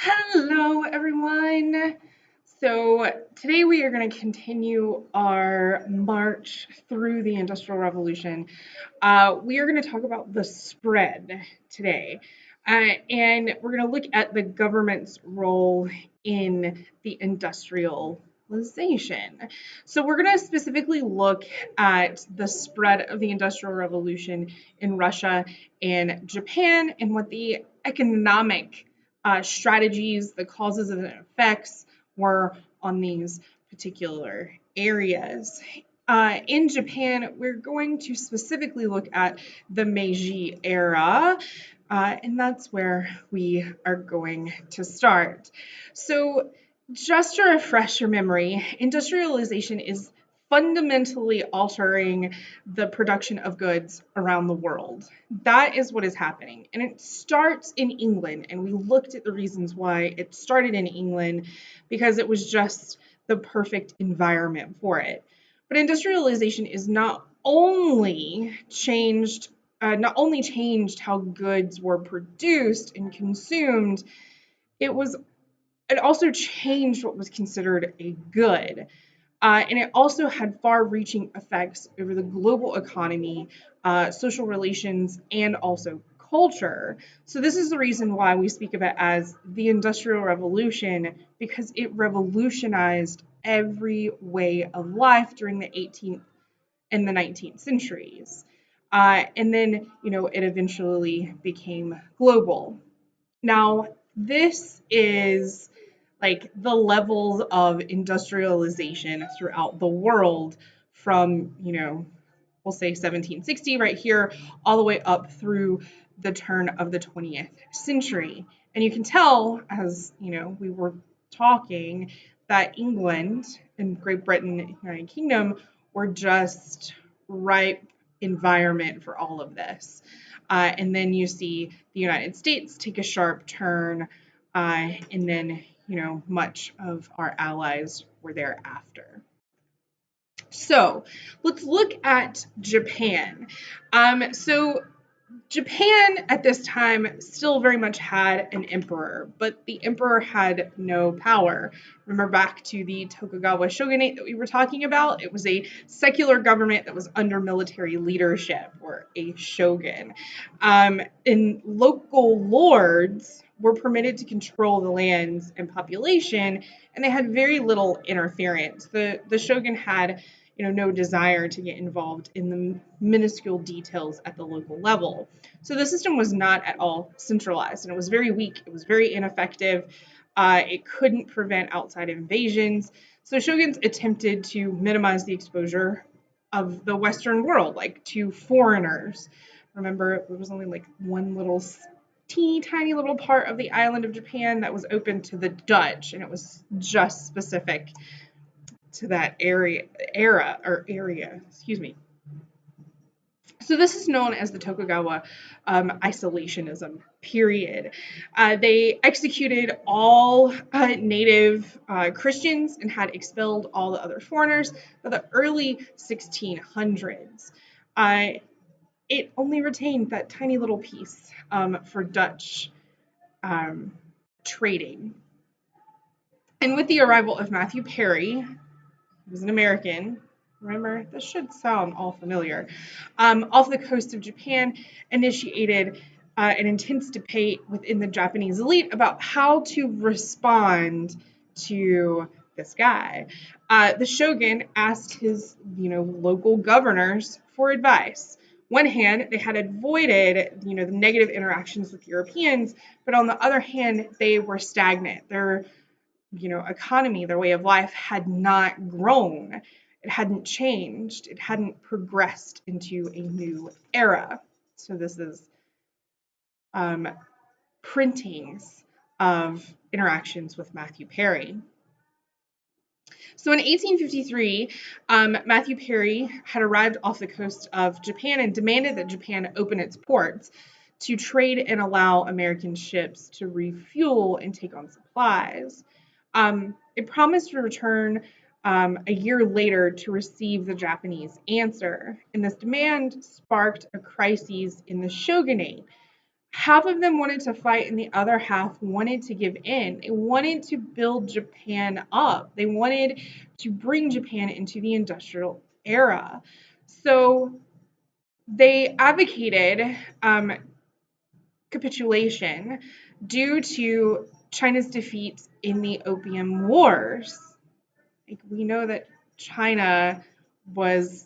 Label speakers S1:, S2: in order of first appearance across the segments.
S1: Hello, everyone. So, today we are going to continue our march through the Industrial Revolution. We are going to talk about the spread today, and we're going to look at the government's role in the industrialization. So, we're going to specifically look at the spread of the Industrial Revolution in Russia and Japan and what the economic strategies, the causes and effects were on these particular areas. In Japan, we're going to specifically look at the Meiji era, and that's where we are going to start. So, just to refresh your memory, industrialization is fundamentally altering the production of goods around the world. That is what is happening. And it starts in England. And we looked at the reasons why it started in England because it was just the perfect environment for it. But industrialization is not only changed how goods were produced and consumed, it was it also changed what was considered a good. And it also had far reaching effects over the global economy, social relations, and also culture. So, this is the reason why we speak of it as the Industrial Revolution, because it revolutionized every way of life during the 18th and the 19th centuries. And then, it eventually became global. Now, this is like the levels of industrialization throughout the world from, we'll say 1760 right here, all the way up through the turn of the 20th century. And you can tell, as we were talking, that England and Great Britain and United Kingdom were just ripe environment for all of this. And then you see the United States take a sharp turn, and then much of our allies were thereafter. So let's look at Japan. So Japan at this time still very much had an emperor, but the emperor had no power. Remember back to the Tokugawa shogunate that we were talking about? It was a secular government that was under military leadership, or a shogun. And local lords were permitted to control the lands and population, and they had very little interference. The shogun had no desire to get involved in the minuscule details at the local level. So the system was not at all centralized, and it was very weak. It was very ineffective. It couldn't prevent outside invasions. So shoguns attempted to minimize the exposure of the Western world, like to foreigners. Remember, it was only like one little teeny tiny little part of the island of Japan that was open to the Dutch, and it was just specific to that area, excuse me. So this is known as the Tokugawa isolationism period. They executed all native Christians and had expelled all the other foreigners by the early 1600s. It only retained that tiny little piece for Dutch trading. And with the arrival of Matthew Perry, he was an American. Remember, this should sound all familiar. Off the coast of Japan, initiated an intense debate within the Japanese elite about how to respond to this guy. The shogun asked his, local governors for advice. One hand, they had avoided, the negative interactions with Europeans, but on the other hand, they were stagnant. Their economy, their way of life had not grown. It hadn't changed. It hadn't progressed into a new era. So this is printings of interactions with Matthew Perry. So in 1853, Matthew Perry had arrived off the coast of Japan and demanded that Japan open its ports to trade and allow American ships to refuel and take on supplies. It promised to return a year later to receive the Japanese answer, and this demand sparked a crisis in the shogunate. half of them wanted to fight and the other half wanted to give in. They wanted to build Japan up. They wanted to bring Japan into the industrial era. So they advocated capitulation due to China's defeat in the Opium Wars. Like, we know that China was,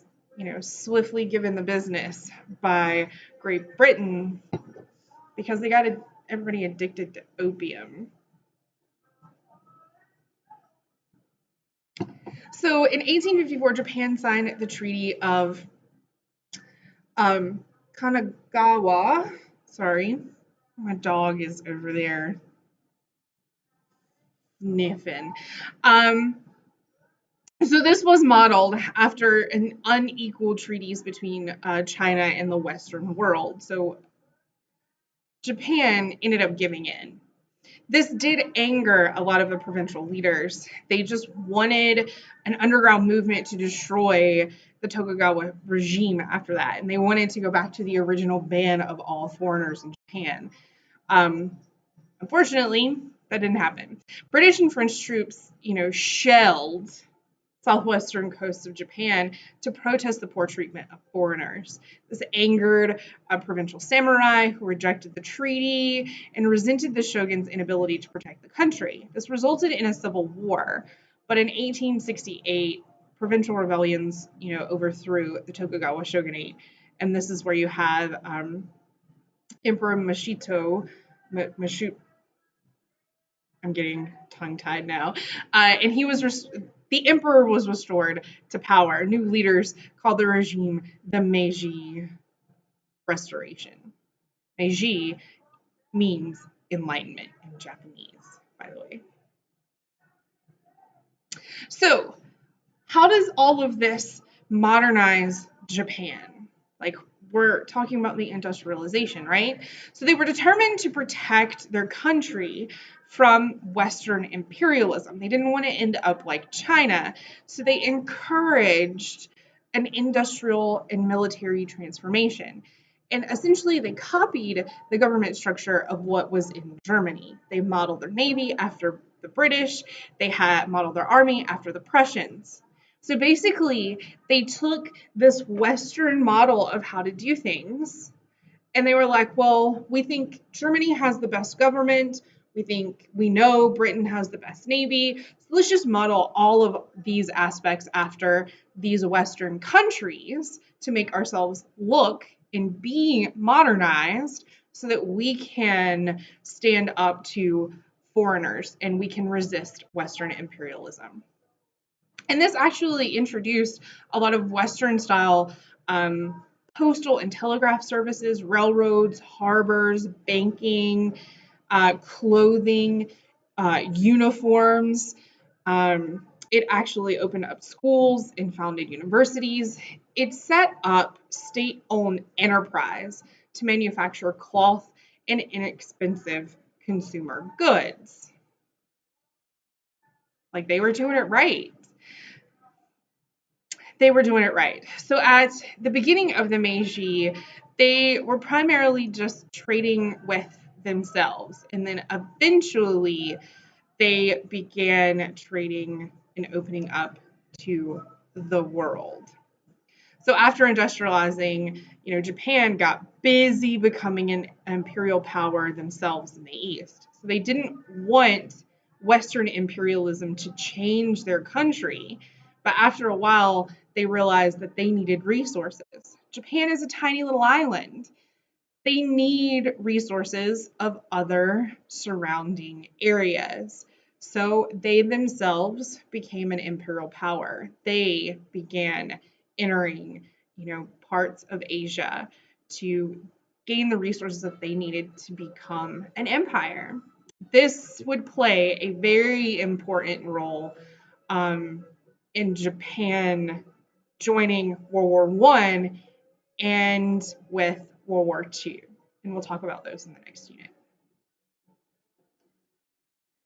S1: swiftly given the business by Great Britain because they got everybody addicted to opium. So in 1854, Japan signed the Treaty of Kanagawa. Sorry, my dog is over there sniffing. So this was modeled after an unequal treaties between China and the Western world. So Japan ended up giving in. This did anger a lot of the provincial leaders. They just wanted an underground movement to destroy the Tokugawa regime after that, and they wanted to go back to the original ban of all foreigners in Japan. Unfortunately, that didn't happen. British and French troops, shelled southwestern coast of Japan to protest the poor treatment of foreigners. This angered provincial samurai who rejected the treaty and resented the shogun's inability to protect the country. This resulted in a civil war, but in 1868, provincial rebellions, overthrew the Tokugawa shogunate, and this is where you have Emperor Mashuto. I'm getting tongue-tied now. And the emperor was restored to power. New leaders called the regime the Meiji Restoration. Meiji means enlightenment in Japanese, by the way. So, how does all of this modernize Japan? Like, we're talking about the industrialization, right? So they were determined to protect their country from Western imperialism. They didn't want to end up like China, so they encouraged an industrial and military transformation. And essentially, they copied the government structure of what was in Germany. They modeled their navy after the British. They had modeled their army after the Prussians. So basically, they took this Western model of how to do things, and they were like, well, we think Germany has the best government. We know Britain has the best navy. So let's just model all of these aspects after these Western countries to make ourselves look and be modernized so that we can stand up to foreigners and we can resist Western imperialism. And this actually introduced a lot of Western style postal and telegraph services, railroads, harbors, banking, clothing, uniforms. It actually opened up schools and founded universities. It set up state-owned enterprise to manufacture cloth and inexpensive consumer goods. Like, they were doing it right. They were doing it right. So at the beginning of the Meiji, they were primarily just trading with themselves. And then eventually they began trading and opening up to the world. So after industrializing, Japan got busy becoming an imperial power themselves in the East. So they didn't want Western imperialism to change their country. But after a while, they realized that they needed resources. Japan is a tiny little island. They need resources of other surrounding areas. So they themselves became an imperial power. They began entering, parts of Asia to gain the resources that they needed to become an empire. This would play a very important role in Japan joining World War One and with World War II. And we'll talk about those in the next unit.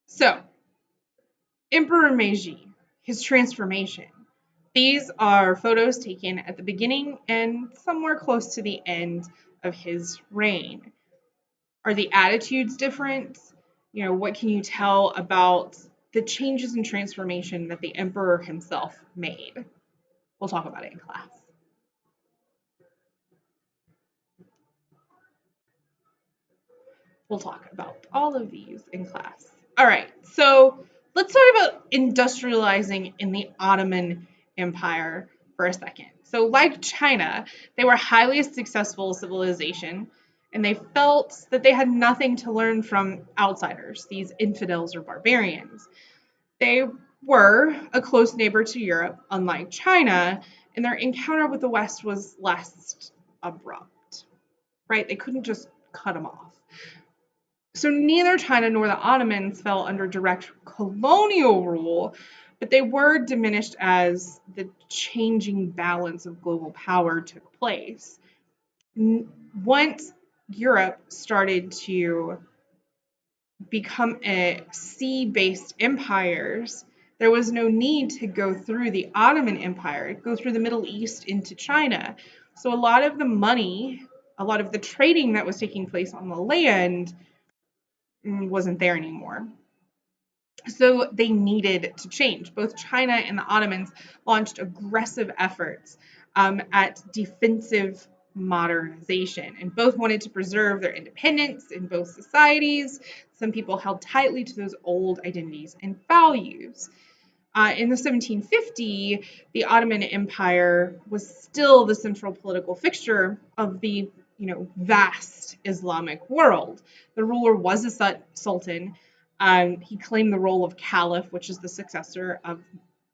S1: So, Emperor Meiji, his transformation. These are photos taken at the beginning and somewhere close to the end of his reign. Are the attitudes different? What can you tell about the changes and transformation that the emperor himself made? We'll talk about it in class. We'll talk about all of these in class. All right, so let's talk about industrializing in the Ottoman Empire for a second. So, like China, they were a highly successful civilization, and they felt that they had nothing to learn from outsiders, these infidels or barbarians. They were a close neighbor to Europe, unlike China, and their encounter with the West was less abrupt, right? They couldn't just cut them off. So neither China nor the Ottomans fell under direct colonial rule, but they were diminished as the changing balance of global power took place. Once Europe started to become a sea-based empires, there was no need to go through the Ottoman Empire, go through the Middle East into China. So a lot of the money, a lot of the trading that was taking place on the land wasn't there anymore. So they needed to change. Both China and the Ottomans launched aggressive efforts at defensive modernization, and both wanted to preserve their independence in both societies. Some people held tightly to those old identities and values. In the 1750, the Ottoman Empire was still the central political fixture of the vast Islamic world. The ruler was a sultan. He claimed the role of caliph, which is the successor of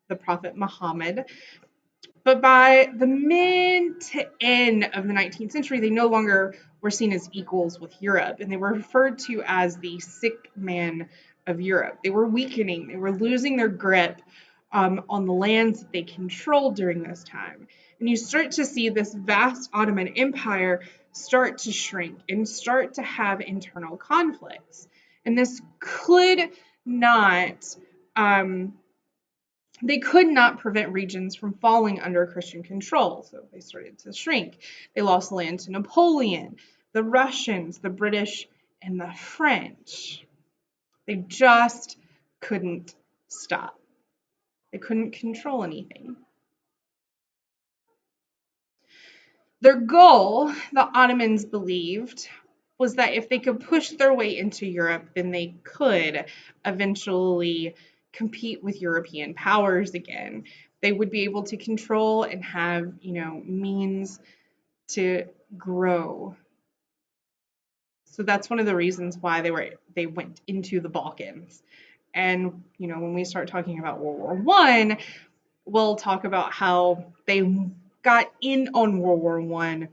S1: the Prophet Muhammad. But by the mid to end of the 19th century, they no longer were seen as equals with Europe, and they were referred to as the sick man of Europe. They were weakening, they were losing their grip on the lands that they controlled during this time. And you start to see this vast Ottoman Empire start to shrink and start to have internal conflicts. And this could not they could not prevent regions from falling under Christian control, so they started to shrink. They lost land to Napoleon, the Russians, the British, and the French. They just couldn't stop. They couldn't control anything. Their goal, the Ottomans believed, was that if they could push their way into Europe, then they could eventually compete with European powers again. They would be able to control and have, means to grow. So that's one of the reasons why they went into the Balkans. And, when we start talking about World War One, we'll talk about how they got in on World War One.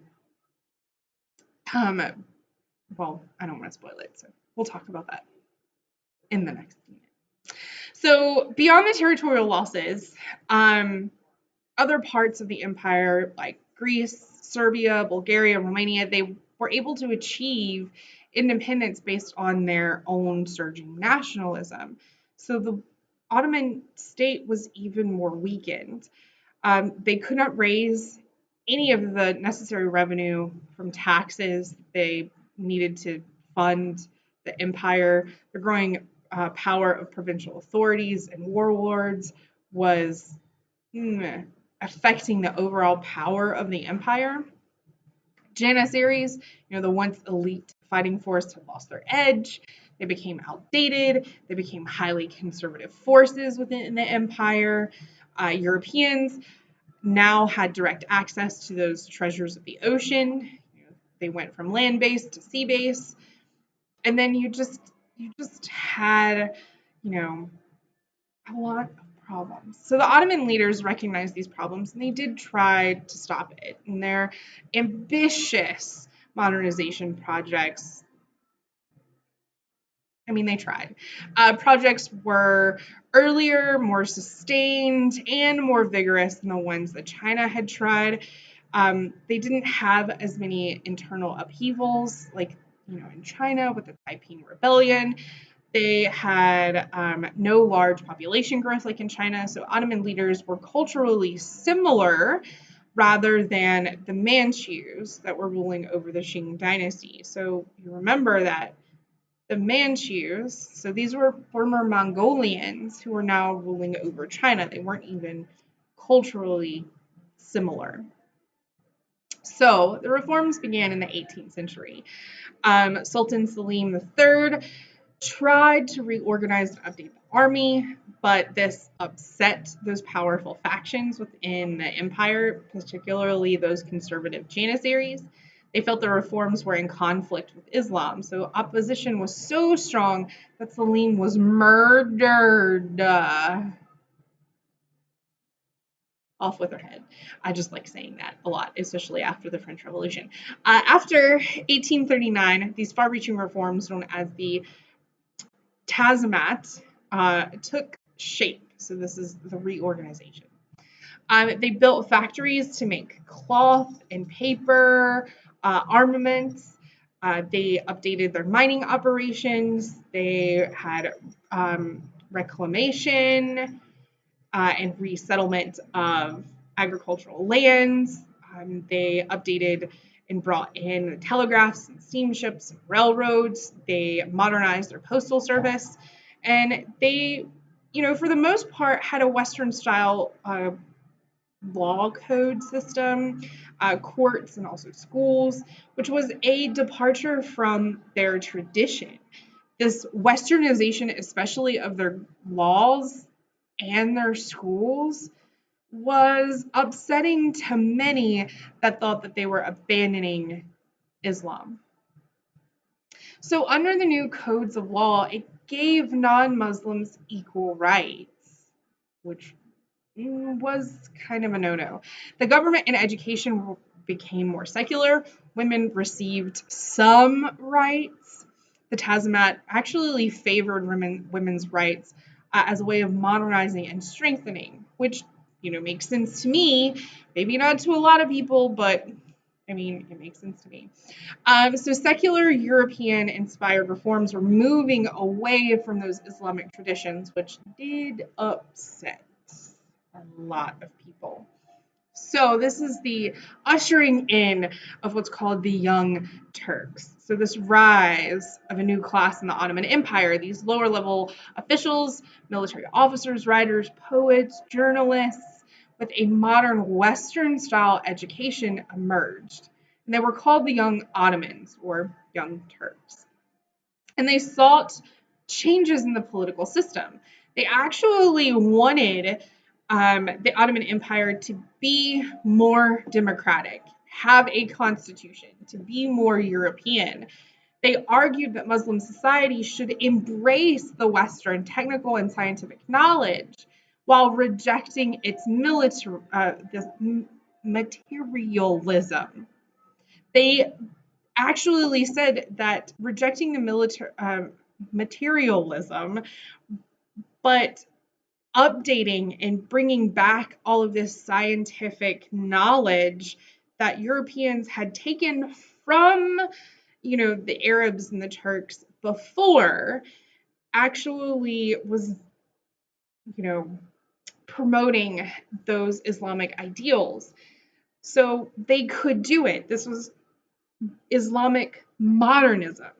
S1: Well, I don't want to spoil it, so we'll talk about that in the next minute. So beyond the territorial losses, other parts of the empire like Greece, Serbia, Bulgaria, Romania, they were able to achieve independence based on their own surging nationalism. So the Ottoman state was even more weakened. They could not raise any of the necessary revenue from taxes they needed to fund the empire. The growing power of provincial authorities and warlords was affecting the overall power of the empire. Janissaries, the once elite fighting force, had lost their edge. They became outdated. They became highly conservative forces within the empire. Europeans now had direct access to those treasures of the ocean. They went from land-based to sea-based. And then you just had, a lot of problems. So the Ottoman leaders recognized these problems and they did try to stop it. And their ambitious modernization projects, they tried. Projects were earlier, more sustained, and more vigorous than the ones that China had tried. They didn't have as many internal upheavals like, in China with the Taiping Rebellion. They had no large population growth like in China. So Ottoman leaders were culturally similar, rather than the Manchus that were ruling over the Qing dynasty. So you remember that the Manchus, so these were former Mongolians who were now ruling over China. They weren't even culturally similar. So the reforms began in the 18th century. Sultan Selim III tried to reorganize and update the army, but this upset those powerful factions within the empire, particularly those conservative Janissaries. They felt the reforms were in conflict with Islam, so opposition was so strong that Selim was murdered. Off with her head. I just like saying that a lot, especially after the French Revolution. After 1839, these far-reaching reforms, known as the Tazimat, took shape. So this is the reorganization. They built factories to make cloth and paper, armaments. They updated their mining operations. They had reclamation and resettlement of agricultural lands. They updated and brought in telegraphs and steamships and railroads. They modernized their postal service. And they, for the most part, had a Western style law code system, courts, and also schools, which was a departure from their tradition. This westernization, especially of their laws and their schools, was upsetting to many that thought that they were abandoning Islam. So, under the new codes of law, it gave non Muslims equal rights, which was kind of a no-no. The government and education became more secular. Women received some rights. The Tazimat actually favored women's rights as a way of modernizing and strengthening, which makes sense to me. Maybe not to a lot of people, but I mean, it makes sense to me. So secular European-inspired reforms were moving away from those Islamic traditions, which did upset a lot of people. So this is the ushering in of what's called the Young Turks. So this rise of a new class in the Ottoman Empire, these lower level officials, military officers, writers, poets, journalists, with a modern Western style education emerged. And they were called the Young Ottomans or Young Turks. And they sought changes in the political system. They actually wanted the Ottoman Empire to be more democratic, have a constitution, to be more European. They argued that Muslim society should embrace the Western technical and scientific knowledge while rejecting its materialism. They actually said that rejecting the materialism, but updating and bringing back all of this scientific knowledge that Europeans had taken from, the Arabs and the Turks before, actually was, promoting those Islamic ideals. So they could do it. This was Islamic modernism.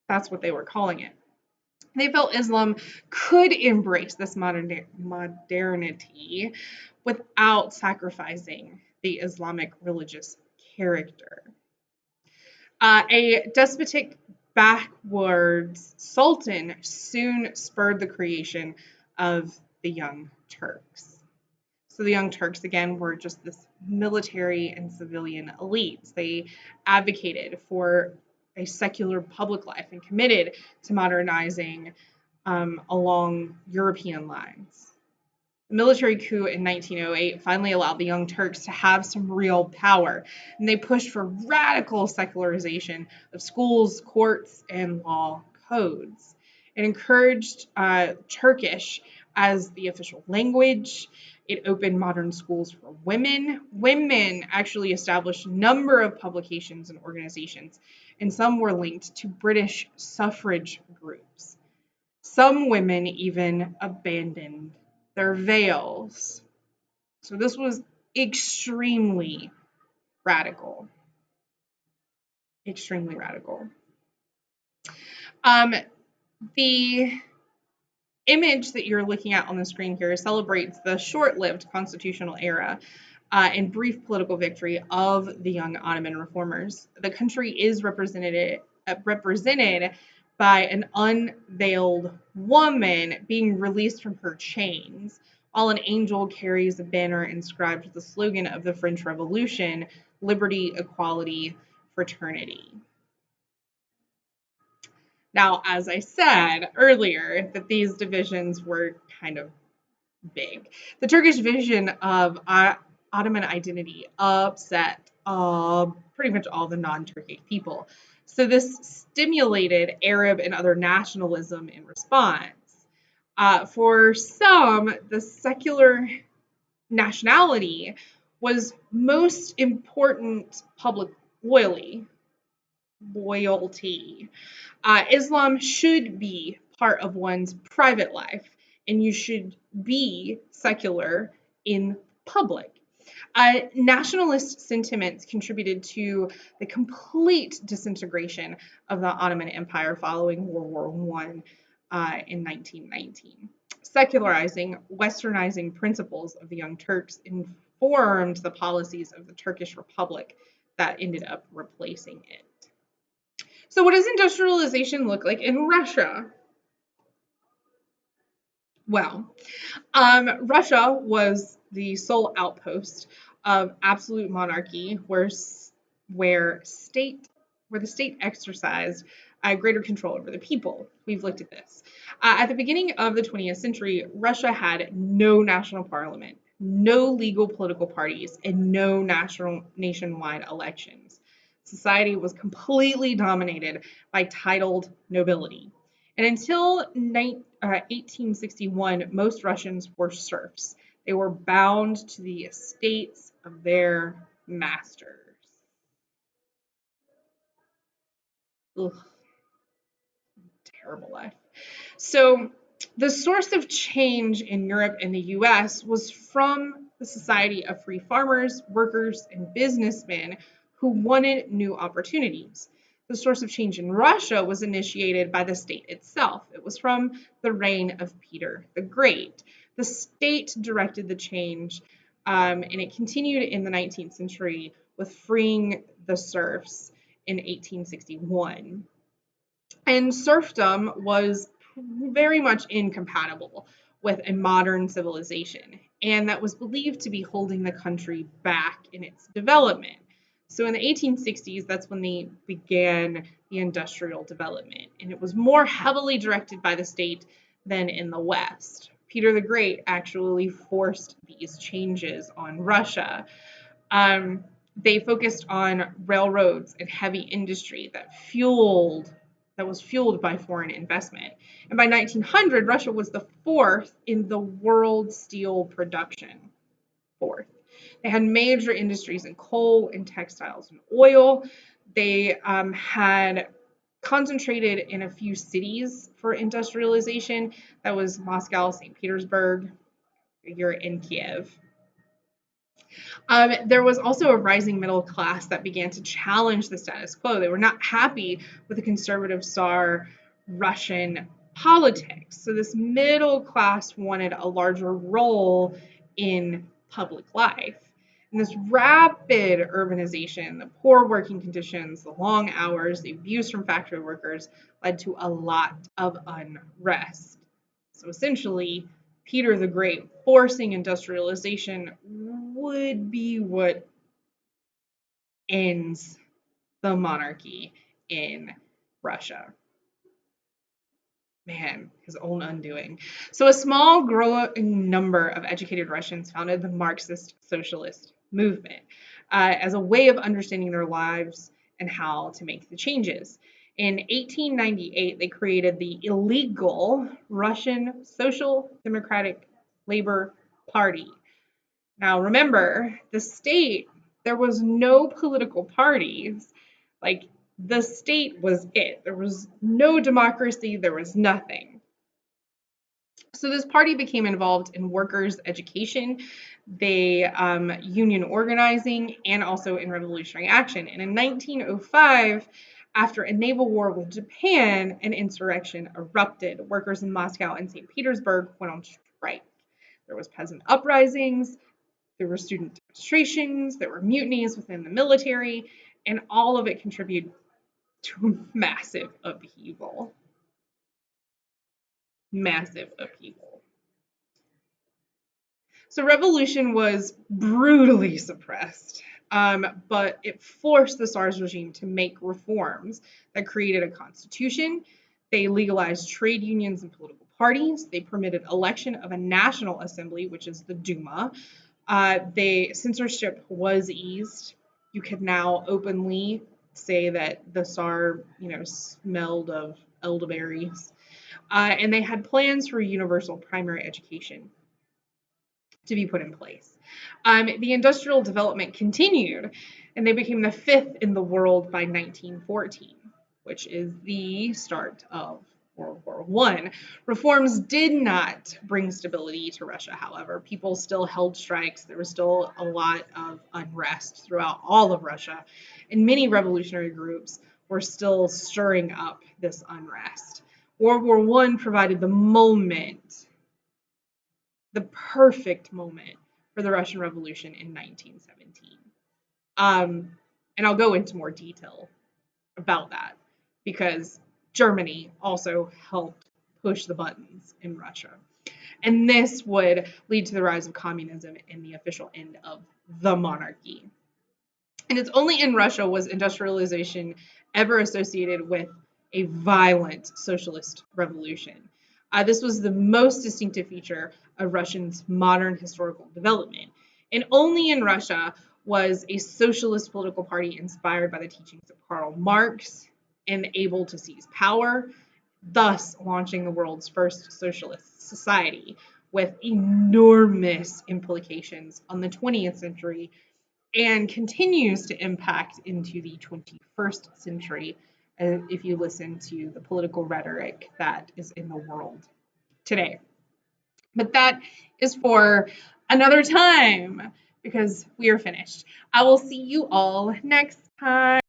S1: That's what they were calling it. They felt Islam could embrace this modernity without sacrificing the Islamic religious character. A despotic backwards sultan soon spurred the creation of the Young Turks. So the Young Turks, again, were just this military and civilian elites. They advocated for a secular public life and committed to modernizing along European lines. The military coup in 1908 finally allowed the Young Turks to have some real power, and they pushed for radical secularization of schools, courts, and law codes. It encouraged Turkish as the official language. It opened modern schools for women. Women actually established a number of publications and organizations, and some were linked to British suffrage groups. Some women even abandoned their veils. So this was extremely radical. Extremely radical. The image that you're looking at on the screen here celebrates the short-lived constitutional era and brief political victory of the young Ottoman reformers. The country is represented by an unveiled woman being released from her chains, while an angel carries a banner inscribed with the slogan of the French Revolution, liberty, equality, fraternity. Now, as I said earlier, that these divisions were kind of big. The Turkish vision of Ottoman identity upset pretty much all the non-Turkic people. So this stimulated Arab and other nationalism in response. For some, the secular nationality was most important public loyalty. Islam should be part of one's private life, and you should be secular in public. Nationalist sentiments contributed to the complete disintegration of the Ottoman Empire following World War I in 1919. Secularizing, westernizing principles of the Young Turks informed the policies of the Turkish Republic that ended up replacing it. So what does industrialization look like in Russia? Well, Russia was the sole outpost of absolute monarchy where the state exercised greater control over the people. We've looked at this. At the beginning of the 20th century, Russia had no national parliament, no legal political parties, and no nationwide elections. Society was completely dominated by titled nobility. And until 1861, most Russians were serfs. They were bound to the estates of their masters. Ugh, terrible life. So the source of change in Europe and the US was from the society of free farmers, workers, and businessmen who wanted new opportunities. The source of change in Russia was initiated by the state itself. It was from the reign of Peter the Great. The state directed the change, and it continued in the 19th century with freeing the serfs in 1861. And serfdom was very much incompatible with a modern civilization, and that was believed to be holding the country back in its development. So in the 1860s, that's when they began the industrial development, and it was more heavily directed by the state than in the West. Peter the Great actually forced these changes on Russia. They focused on railroads and heavy industry that was fueled by foreign investment. And by 1900, Russia was the fourth in the world steel production. Fourth. They had major industries in coal and textiles and oil. They had concentrated in a few cities for industrialization. That was Moscow, St. Petersburg, you're in Kiev. There was also a rising middle class that began to challenge the status quo. They were not happy with the conservative Tsar Russian politics. So this middle class wanted a larger role in public life. And this rapid urbanization, the poor working conditions, the long hours, the abuse from factory workers led to a lot of unrest. So essentially, Peter the Great forcing industrialization would be what ends the monarchy in Russia. Man, his own undoing. So a small growing number of educated Russians founded the Marxist socialist movement as a way of understanding their lives and how to make the changes. In 1898, they created the illegal Russian Social Democratic Labor Party. Now remember, the state, there was no political parties. Like, the state was it. There was no democracy, there was nothing. So this party became involved in workers' education, they union organizing, and also in revolutionary action. And in 1905, after a naval war with Japan, an insurrection erupted. Workers in Moscow and St. Petersburg went on strike. There was peasant uprisings, there were student demonstrations, there were mutinies within the military, and all of it contributed to a massive upheaval. Massive upheaval. So revolution was brutally suppressed, but it forced the Tsar's regime to make reforms that created a constitution. They legalized trade unions and political parties. They permitted election of a national assembly, which is the Duma. Censorship was eased. You could now openly say that the Tsar, smelled of elderberries. And they had plans for universal primary education to be put in place. The industrial development continued, and they became the fifth in the world by 1914, which is the start of World War I. Reforms did not bring stability to Russia, however. People still held strikes. There was still a lot of unrest throughout all of Russia, and many revolutionary groups were still stirring up this unrest. World War I provided the perfect moment for the Russian Revolution in 1917. And I'll go into more detail about that because Germany also helped push the buttons in Russia. And this would lead to the rise of communism and the official end of the monarchy. And it's only in Russia was industrialization ever associated with a violent socialist revolution. This was the most distinctive feature of Russia's modern historical development. And only in Russia was a socialist political party inspired by the teachings of Karl Marx and able to seize power, thus launching the world's first socialist society with enormous implications on the 20th century and continues to impact into the 21st century if you listen to the political rhetoric that is in the world today. But that is for another time because we are finished. I will see you all next time.